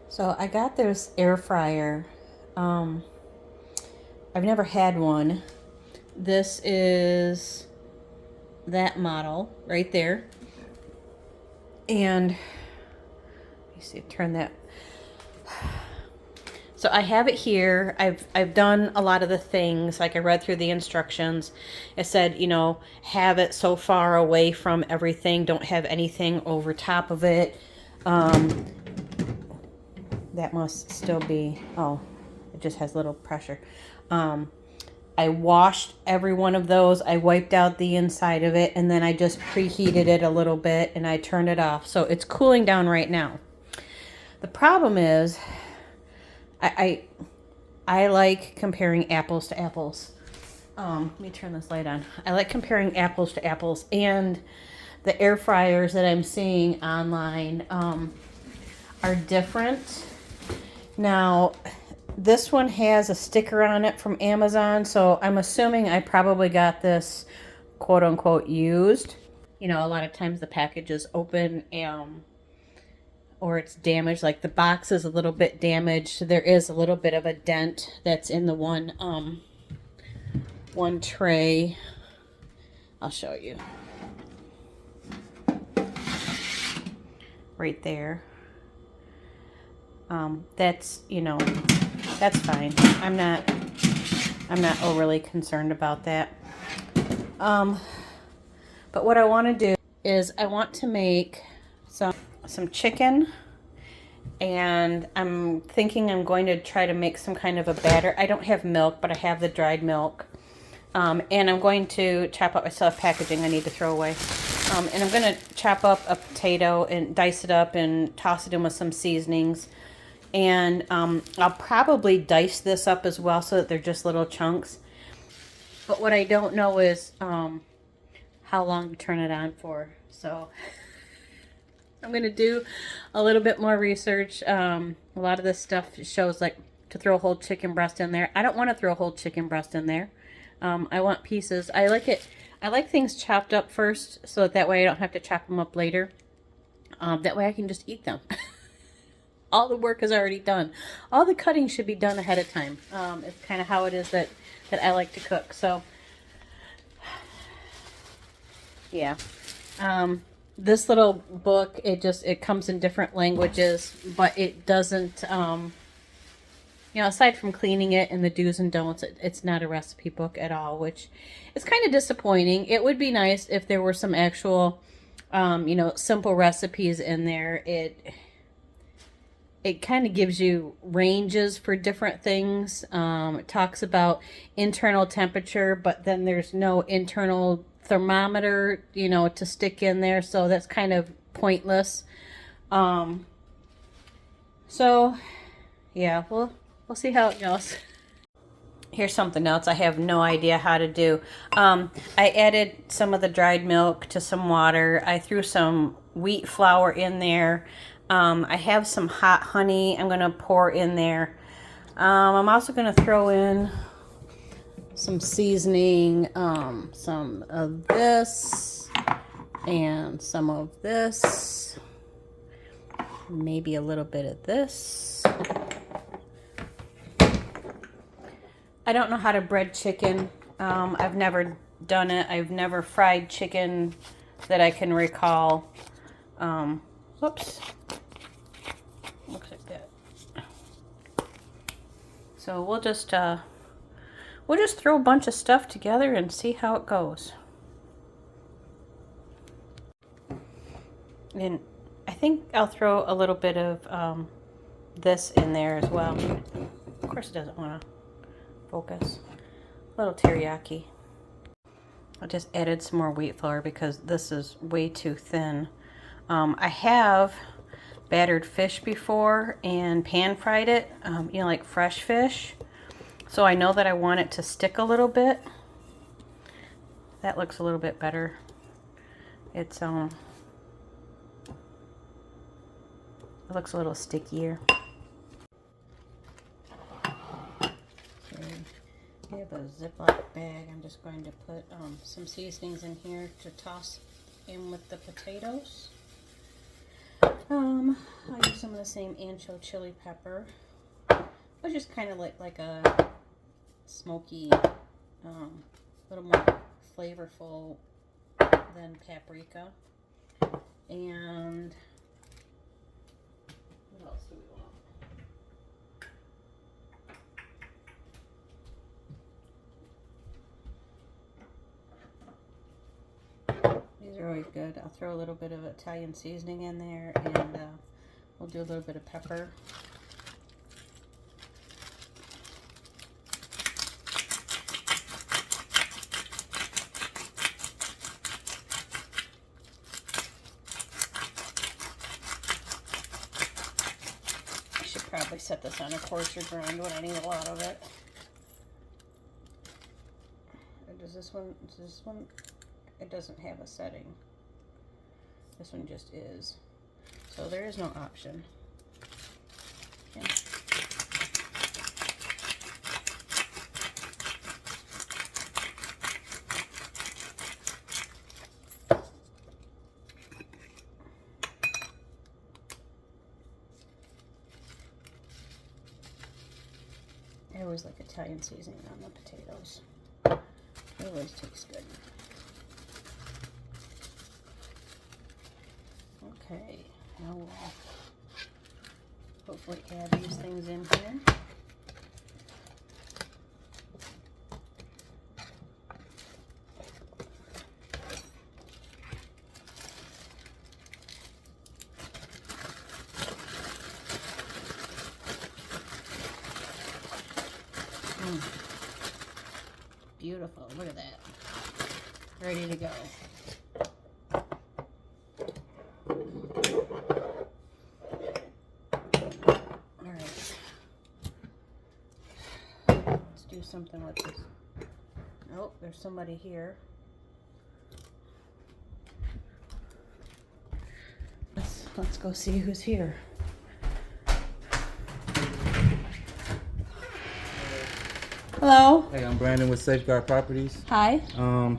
So I got this air fryer. I've never had one. This is that model right there. And you see, turn that. So I have it here. I've done a lot of the things. Like I read through the instructions. It said, you know, have it so far away from everything. Don't have anything over top of it. That must still be, oh, it just has little pressure. I washed every one of those. I wiped out the inside of it, and then I just preheated it a little bit, and I turned it off. So it's cooling down right now. The problem is, I like comparing apples to apples. Let me turn this light on. I like comparing apples to apples, and the air fryers that I'm seeing online are different. Now, this one has a sticker on it from Amazon, so I'm assuming I probably got this quote unquote used. You know, a lot of times the package is open or it's damaged, like the box is a little bit damaged. There is a little bit of a dent that's in the one tray. I'll show you. Right there. That's, you know, that's fine. I'm not overly concerned about that. But what I want to do is I want to make some chicken, and I'm thinking I'm going to try to make some kind of a batter. I don't have milk, but I have the dried milk. And I'm going to chop up, I still have packaging I need to throw away. And I'm going to chop up a potato and dice it up and toss it in with some seasonings. And I'll probably dice this up as well so that they're just little chunks. But what I don't know is how long to turn it on for. So I'm going to do a little bit more research. A lot of this stuff shows like to throw a whole chicken breast in there. I don't want to throw a whole chicken breast in there. I want pieces. I like things chopped up first so that way I don't have to chop them up later. That way I can just eat them. All the work is already done. All the cutting should be done ahead of time. It's kind of how it is that I like to cook. So, yeah. This little book, it comes in different languages, but it doesn't, you know, aside from cleaning it and the do's and don'ts, it's not a recipe book at all, which is kind of disappointing. It would be nice if there were some actual, you know, simple recipes in there. It kind of gives you ranges for different things. It talks about internal temperature, but then there's no internal thermometer, you know, to stick in there. So that's kind of pointless. So yeah, we'll see how it goes. Here's something else I have no idea how to do. I added some of the dried milk to some water. I threw some wheat flour in there. I have some hot honey I'm going to pour in there. I'm also going to throw in some seasoning, some of this and some of this. Maybe a little bit of this. I don't know how to bread chicken. I've never done it. I've never fried chicken that I can recall. Whoops. Looks like that. So we'll just throw a bunch of stuff together and see how it goes. And I think I'll throw a little bit of this in there as well. Of course it doesn't want to focus. A little teriyaki. I just added some more wheat flour because this is way too thin. I have battered fish before and pan fried it, you know, like fresh fish. So I know that I want it to stick a little bit. That looks a little bit better. It looks a little stickier. I have a Ziploc bag. I'm just going to put some seasonings in here to toss in with the potatoes. I'll use some of the same ancho chili pepper, but just kind of like a smoky, a little more flavorful than paprika. And what else do we want? These are always good. I'll throw a little bit of Italian seasoning in there, and we'll do a little bit of pepper. Probably set this on a coarser grind when I need a lot of it. Does this one, it doesn't have a setting. This one just is. So there is no option. Okay. I always like Italian seasoning on the potatoes. It always tastes good. Okay, now we'll hopefully add these things in here. Beautiful, look at that. Ready to go. Alright. Let's do something with this. Oh, there's somebody here. Let's go see who's here. Hello. Hey, I'm Brandon with Safeguard Properties. Hi.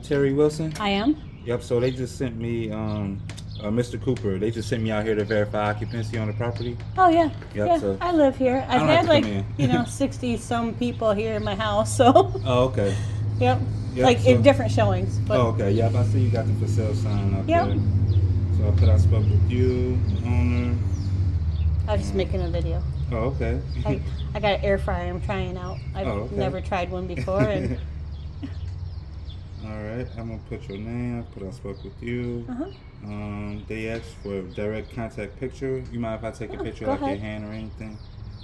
Terry Wilson. I am. Yep. So they just sent me, Mr. Cooper. They just sent me out here to verify occupancy on the property. Oh yeah. Yep, Yeah. so I live here. I've had like 60 some people here in my house. So. Oh, okay. Yep. Like so, in different showings. But. Oh, okay. Yep. I see you got the for sale sign up Yep. there. So I spoke with you, the owner. I was just making a video. Oh, okay. I got an air fryer I'm trying out. I've never tried one before. And all right, I'm gonna put your name. I spoke with you. They asked for a direct contact picture. You mind if I take a picture like your hand or anything?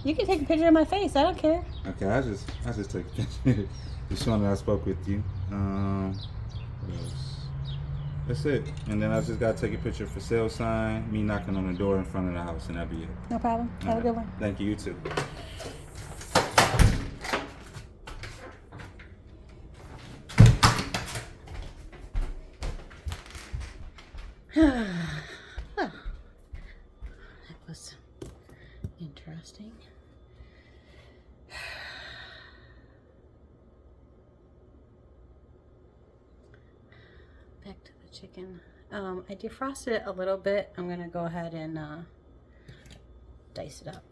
You can take a picture of my face. I don't care. Okay, I just take a picture. Just showing that I spoke with you. What else? That's it. And then I just gotta take a picture for sale sign, me knocking on the door in front of the house, and that'd be it. No problem. Have a good one. Thank you. You too. That was interesting. Back to the chicken. I defrosted it a little bit. I'm gonna go ahead and dice it up.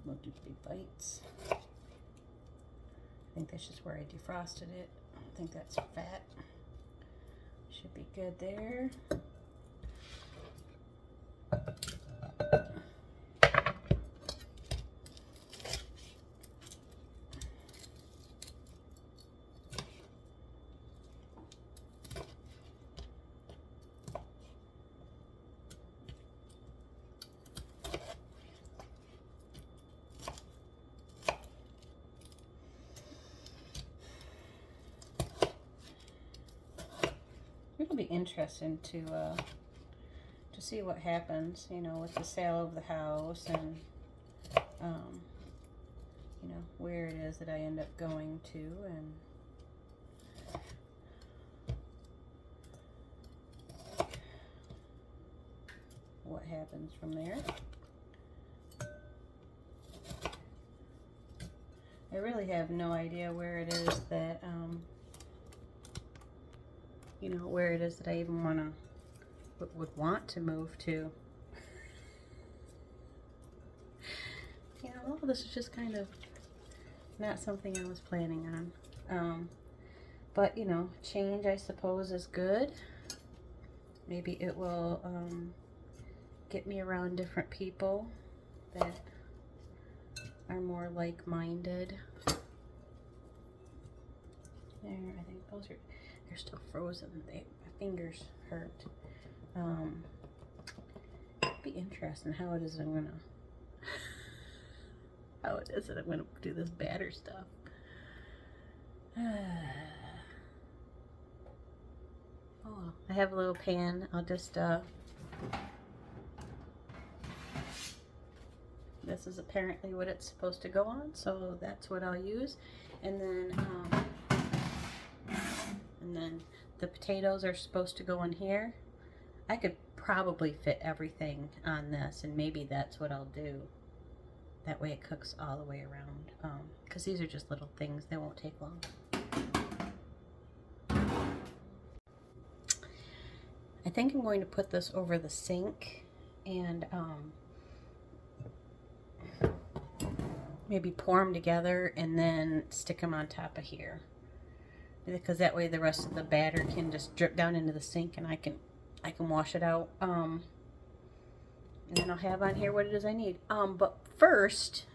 We'll do big bites. I think that's just where I defrosted it. I don't think that's fat. Should be good there. It'll be interesting to see what happens, you know, with the sale of the house and, you know, where it is that I end up going to and happens from there. I really have no idea where it is that, you know, where it is that I even would want to move to. You know, all of this is just kind of not something I was planning on. But, you know, change, I suppose, is good. Maybe it will get me around different people that are more like-minded. There, I think those are, they're still frozen. My fingers hurt. It'd be interesting how it is that I'm gonna do this batter stuff. Oh, I have a little pan. I'll just this is apparently what it's supposed to go on, so that's what I'll use. And then the potatoes are supposed to go in here. I could probably fit everything on this, and maybe that's what I'll do. That way it cooks all the way around, because these are just little things. They won't take long. I think I'm going to put this over the sink and maybe pour them together and then stick them on top of here, because that way the rest of the batter can just drip down into the sink and I can wash it out. And then I'll have on here what it is I need. But first,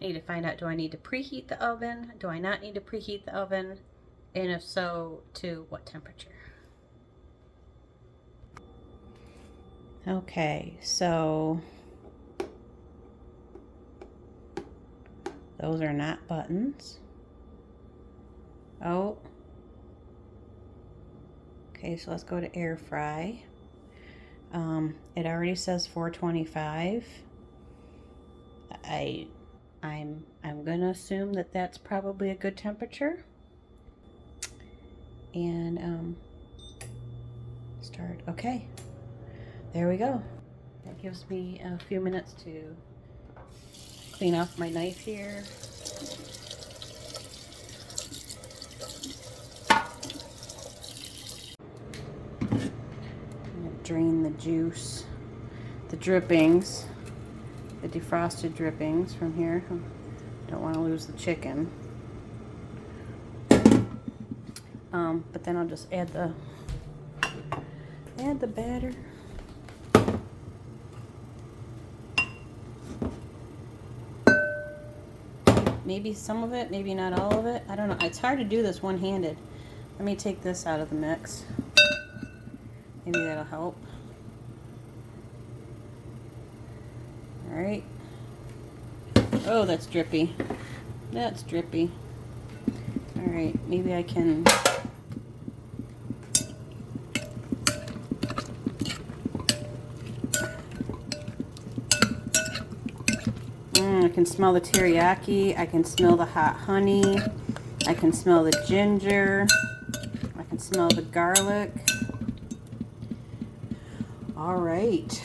I need to find out, do I need to preheat the oven? Do I not need to preheat the oven? And if so, to what temperature? Okay, so those are not buttons. Oh. Okay, so let's go to air fry. It already says 425. I'm gonna assume that that's probably a good temperature. And start. Okay, there we go. That gives me a few minutes to clean off my knife here. Drain the juice, the drippings, the defrosted drippings from here. Don't want to lose the chicken. But then I'll just add the batter. Maybe some of it, maybe not all of it. I don't know. It's hard to do this one-handed. Let me take this out of the mix. Maybe that'll help. All right. Oh, that's drippy. That's drippy. All right, maybe I can. I can smell the teriyaki. I can smell the hot honey. I can smell the ginger. I can smell the garlic. All right.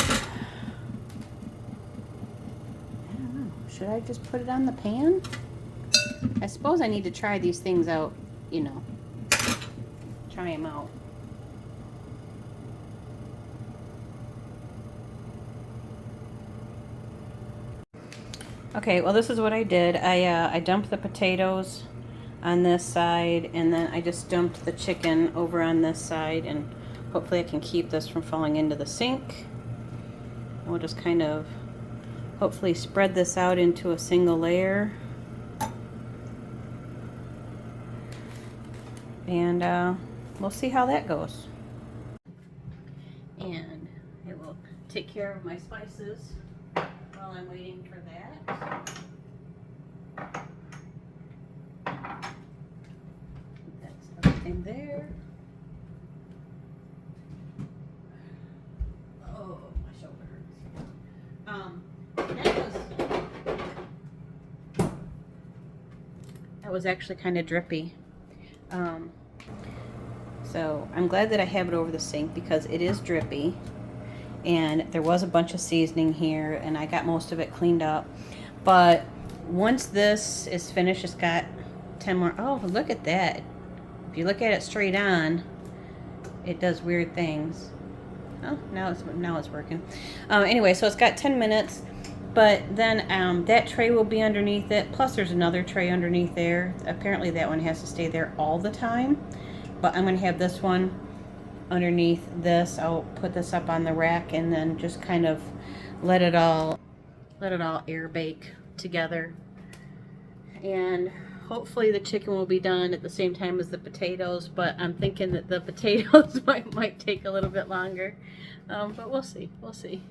I don't know. Should I just put it on the pan? I suppose I need to try these things out, you know. Try them out. Okay, well, this is what I did. I dumped the potatoes on this side, and then I just dumped the chicken over on this side, and hopefully I can keep this from falling into the sink. And we'll just kind of hopefully spread this out into a single layer. And we'll see how that goes. And it will take care of my spices while I'm waiting for that. That's everything there. Oh, my shoulder hurts. That was actually kind of drippy. So I'm glad that I have it over the sink because it is drippy. and there was a bunch of seasoning here, and I got most of it cleaned up. But once this is finished, it's got 10 more. Oh, look at that. If you look at it straight on, it does weird things. Oh, now it's working. Anyway, so it's got 10 minutes, but then that tray will be underneath it. Plus, there's another tray underneath there. Apparently, that one has to stay there all the time. But I'm going to have this one underneath this. I'll put this up on the rack and then just kind of let it all air bake together. And hopefully the chicken will be done at the same time as the potatoes, but I'm thinking that the potatoes might take a little bit longer. But we'll see. We'll see.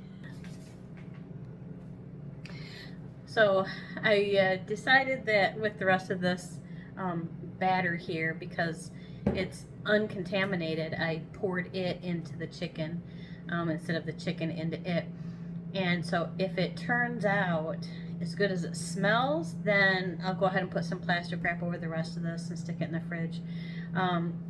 So I decided that with the rest of this batter here, because it's uncontaminated, I poured it into the chicken instead of the chicken into it. And so if it turns out as good as it smells, then I'll go ahead and put some plastic wrap over the rest of this and stick it in the fridge.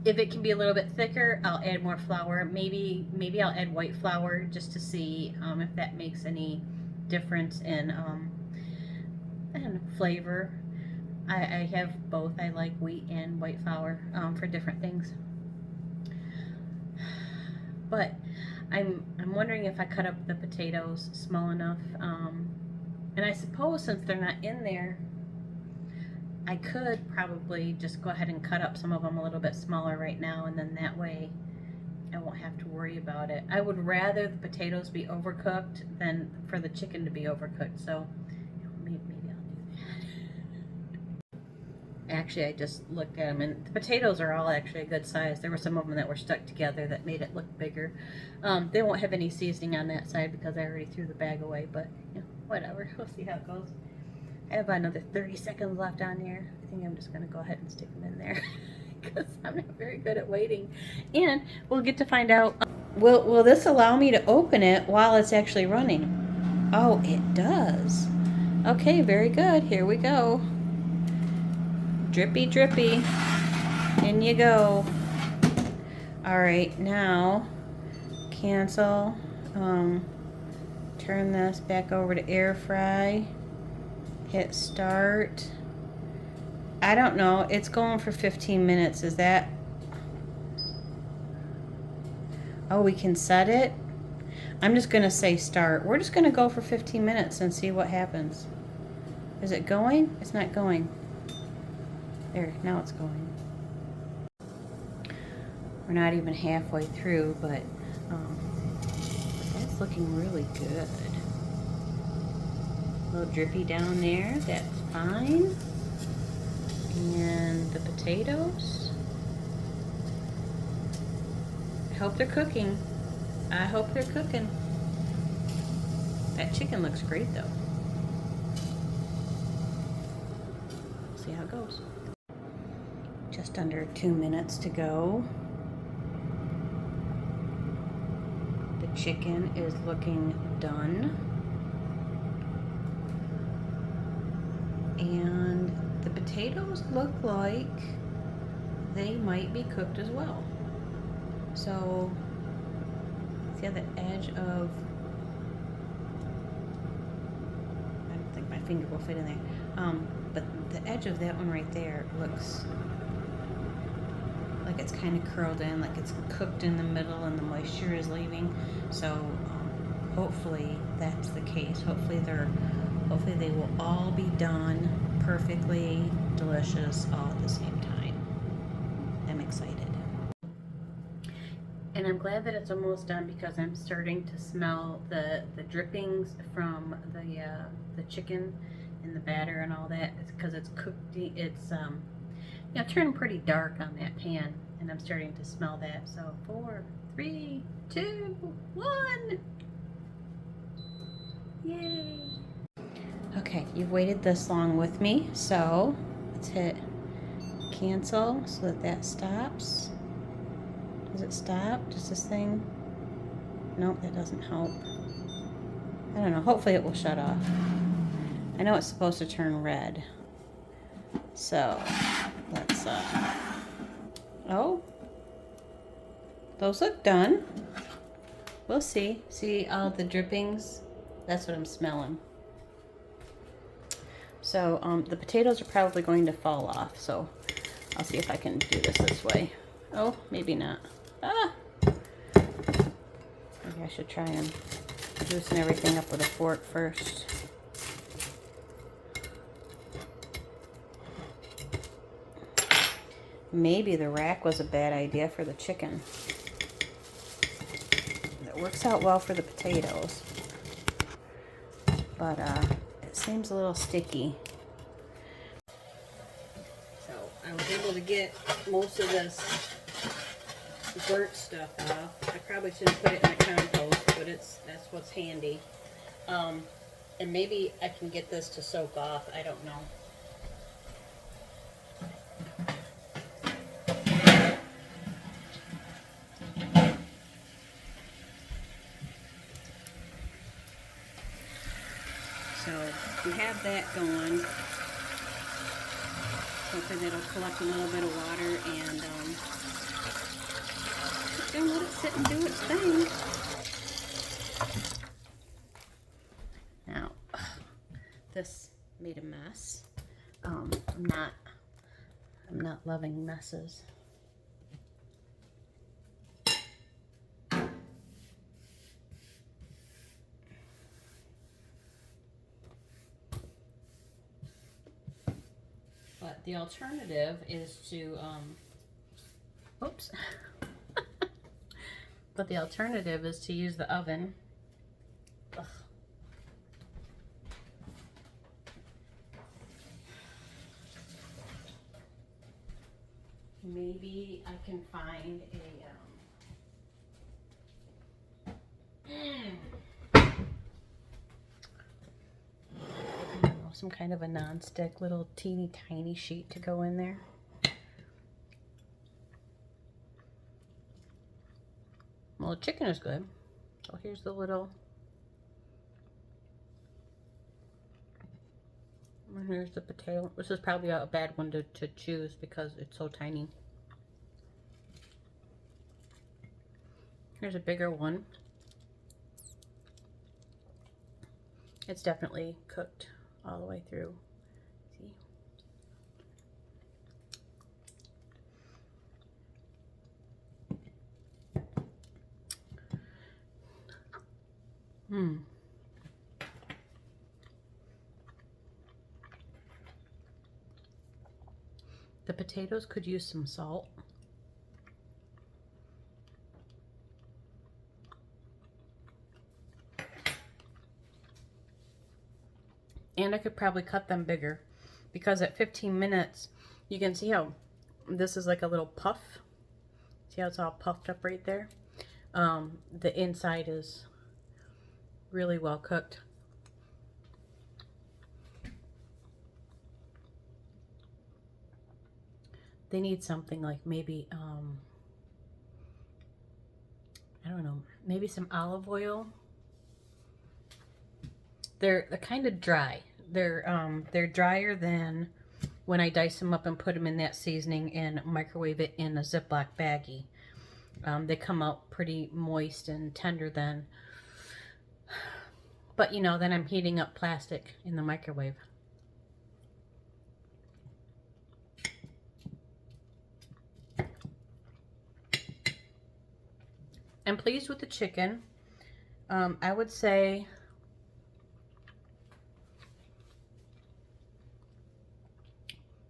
If it can be a little bit thicker, I'll add more flour. Maybe I'll add white flour just to see if that makes any difference in I don't know, flavor. I have both. I like wheat and white flour for different things. But I'm wondering if I cut up the potatoes small enough. And I suppose since they're not in there, I could probably just go ahead and cut up some of them a little bit smaller right now, and then that way I won't have to worry about it. I would rather the potatoes be overcooked than for the chicken to be overcooked, so maybe I'll do that. Actually, I just looked at them, and the potatoes are all actually a good size. There were some of them that were stuck together that made it look bigger. They won't have any seasoning on that side because I already threw the bag away, but you know, whatever. We'll see how it goes. I have another 30 seconds left on here. I think I'm just going to go ahead and stick them in there because I'm not very good at waiting. And we'll get to find out, will this allow me to open it while it's actually running? Oh, it does. Okay, very good. Here we go. Drippy, drippy. In you go. All right, now cancel. Turn this back over to air fry. Hit start. I don't know. It's going for 15 minutes. Is that... Oh, we can set it? I'm just going to say start. We're just going to go for 15 minutes and see what happens. Is it going? It's not going. There, now it's going. We're not even halfway through, but that's looking really good. A little drippy down there, that's fine. And the potatoes, I hope they're cooking. I hope they're cooking. That chicken looks great though. See how it goes. Just under 2 minutes to go. The chicken is looking done. And the potatoes look like they might be cooked as well. So, see how the edge of, I don't think my finger will fit in there, but the edge of that one right there looks like it's kind of curled in, like it's cooked in the middle and the moisture is leaving. So hopefully that's the case. Hopefully they will all be done perfectly delicious all at the same time. I'm excited. And I'm glad that it's almost done because I'm starting to smell the drippings from the chicken and the batter and all that. It's because it's cooked. It's you know, turning pretty dark on that pan, and I'm starting to smell that. So 4, 3, 2, 1. Yay! Okay, you've waited this long with me, so let's hit cancel so that that stops. Does it stop? Does this thing? Nope, that doesn't help. I don't know. Hopefully it will shut off. I know it's supposed to turn red. So, let's, oh. Those look done. we'll see. See all the drippings? That's what I'm smelling. So the potatoes are probably going to fall off. So I'll see if I can do this way. Oh, maybe not. Ah! Maybe I should try and loosen everything up with a fork first. Maybe the rack was a bad idea for the chicken. It works out well for the potatoes, but it seems a little sticky. So I was able to get most of this burnt stuff off. I probably shouldn't put it in the compost, but that's what's handy. And maybe I can get this to soak off. I don't know. So we have that going. Hopefully that'll collect a little bit of water and just gonna let it sit and do its thing. Now, this made a mess. I'm not loving messes. But the alternative is to, oops. But the alternative is to use the oven. Ugh. Maybe I can find some kind of a non-stick little teeny tiny sheet to go in there. Well, the chicken is good. So here's the little, and here's the potato. This is probably a bad one to choose because it's so tiny. Here's a bigger one. It's definitely cooked all the way through. See? The potatoes could use some salt. And I could probably cut them bigger because at 15 minutes, you can see how this is like a little puff. See how it's all puffed up right there? The inside is really well cooked. They need something like maybe, I don't know, maybe some olive oil. They're kind of dry. They're drier than when I dice them up and put them in that seasoning and microwave it in a Ziploc baggie. They come out pretty moist and tender then. But you know, then I'm heating up plastic in the microwave. I'm pleased with the chicken. I would say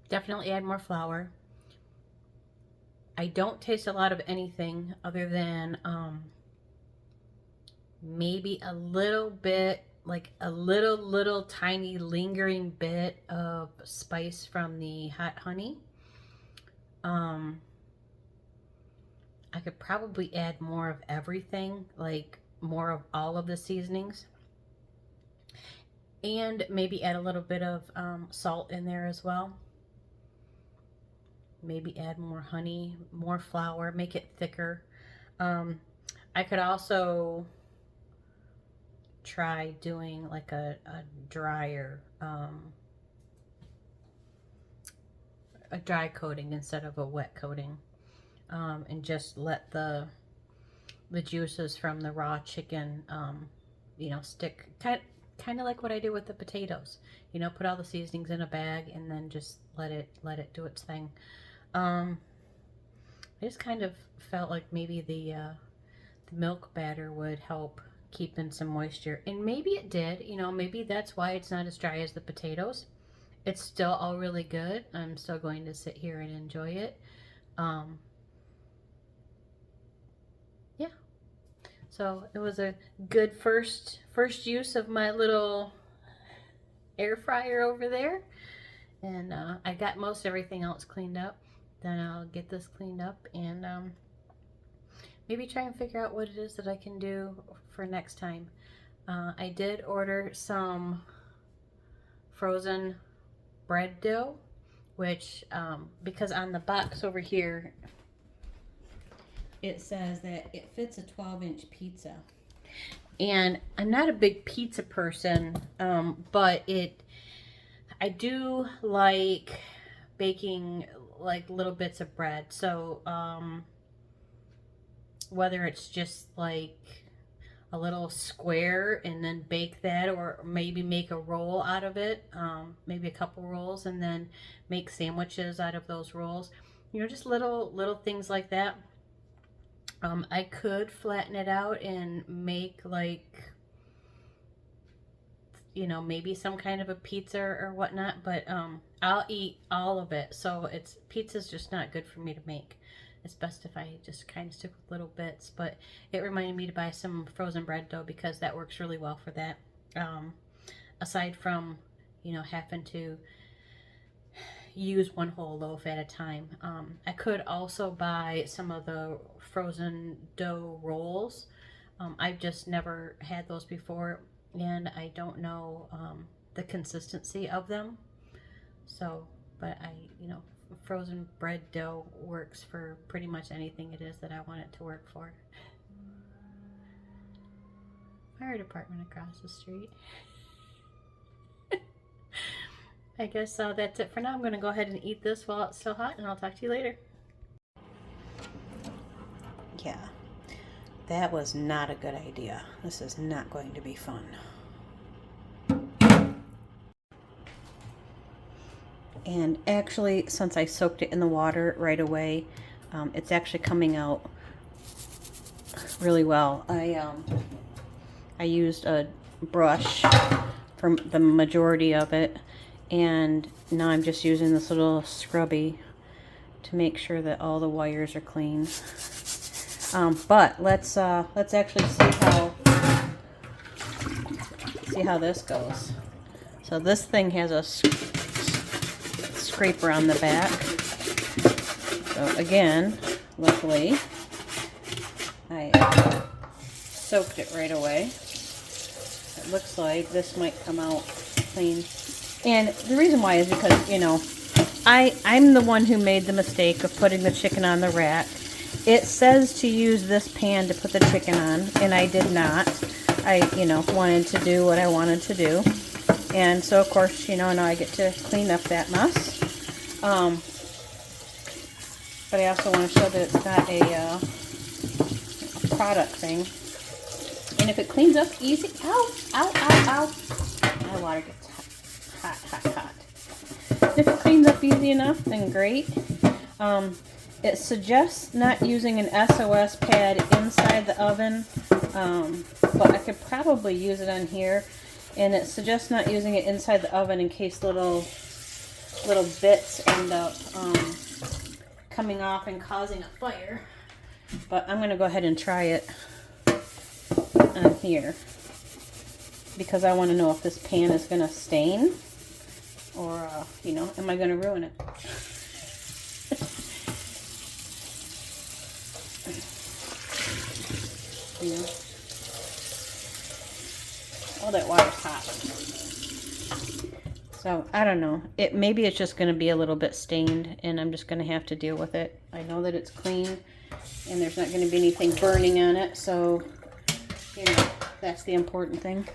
definitely add more flour. I don't taste a lot of anything other than maybe a little bit, like a little tiny lingering bit of spice from the hot honey. I could probably add more of everything, like more of all of the seasonings. And maybe add a little bit of salt in there as well. Maybe add more honey, more flour, make it thicker. I could also try doing like a drier, a dry coating instead of a wet coating. And just let the the juices from the raw chicken, you know, stick kind of like what I do with the potatoes. You know, put all the seasonings in a bag and then just let it do its thing. I just kind of felt like maybe the milk batter would help keep in some moisture, and maybe it did. You know, maybe that's why it's not as dry as the potatoes. It's still all really good. I'm still going to sit here and enjoy it. Yeah. So it was a good first use of my little air fryer over there, and I got most everything else cleaned up. Then I'll get this cleaned up and maybe try and figure out what it is that I can do for next time. I did order some frozen bread dough, which because on the box over here it says that it fits a 12-inch pizza, and I'm not a big pizza person, but I do like baking like little bits of bread. So whether it's just like a little square and then bake that, or maybe make a roll out of it, maybe a couple rolls, and then make sandwiches out of those rolls, you know, just little things like that. I could flatten it out and make like, you know, maybe some kind of a pizza or whatnot, but I'll eat all of it. So pizza's just not good for me to make. It's best if I just kind of stick with little bits. But it reminded me to buy some frozen bread dough because that works really well for that. Aside from, you know, having to use one whole loaf at a time. I could also buy some of the frozen dough rolls. I've just never had those before, and I don't know the consistency of them. So, but you know, frozen bread dough works for pretty much anything it is that I want it to work for. Fire department across the street. I guess that's it for now. I'm going to go ahead and eat this while it's still hot, and I'll talk to you later. Yeah, that was not a good idea. This is not going to be fun. And actually, since I soaked it in the water right away, it's actually coming out really well. I used a brush for the majority of it, and now I'm just using this little scrubby to make sure that all the wires are clean. But let's actually see how this goes. So this thing has a scraper on the back. So again, luckily, I soaked it right away. It looks like this might come out clean. And the reason why is because, you know, I'm the one who made the mistake of putting the chicken on the rack. It says to use this pan to put the chicken on, and I did not. I, you know, wanted to do what I wanted to do. And so, of course, you know, now I get to clean up that mess. But I also want to show that it's not a product thing. And if it cleans up easy, ow, ow, ow, ow. My water gets hot. If it cleans up easy enough, then great. It suggests not using an SOS pad inside the oven, but I could probably use it on here. And it suggests not using it inside the oven in case little bits end up coming off and causing a fire. But I'm going to go ahead and try it on here because I want to know if this pan is going to stain or, you know, am I going to ruin it? You know? Oh, that water's hot. So, I don't know. Maybe it's just going to be a little bit stained, and I'm just going to have to deal with it. I know that it's clean, and there's not going to be anything burning on it, so, you know, that's the important thing.